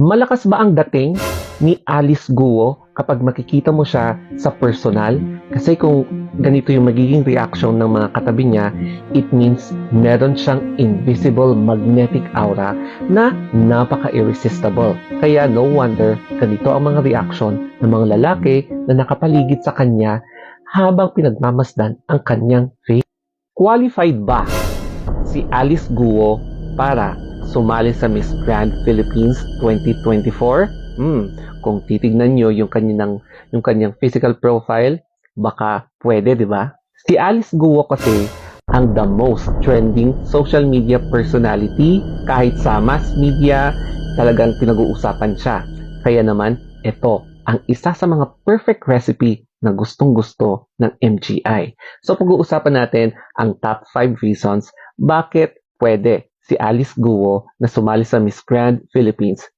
Malakas ba ang dating ni Alice Guo kapag makikita mo siya sa personal? Kasi kung ganito yung magiging reaction ng mga katabi niya, it means meron siyang invisible magnetic aura na napaka-irresistible. Kaya no wonder ganito ang mga reaction ng mga lalaki na nakapaligid sa kanya habang pinagmamasdan ang kanyang face. Qualified ba si Alice Guo para sumali sa Miss Grand Philippines 2024? Kung titignan nyo yung kanyang physical profile, baka pwede, di ba? Si Alice Guo kasi ang the most trending social media personality. Kahit sa mass media, talagang pinag-uusapan siya. Kaya naman, ito ang isa sa mga perfect recipe na gustong-gusto ng MGI. So pag-uusapan natin ang top 5 reasons bakit pwede si Alice Guo na sumali sa Miss Grand Philippines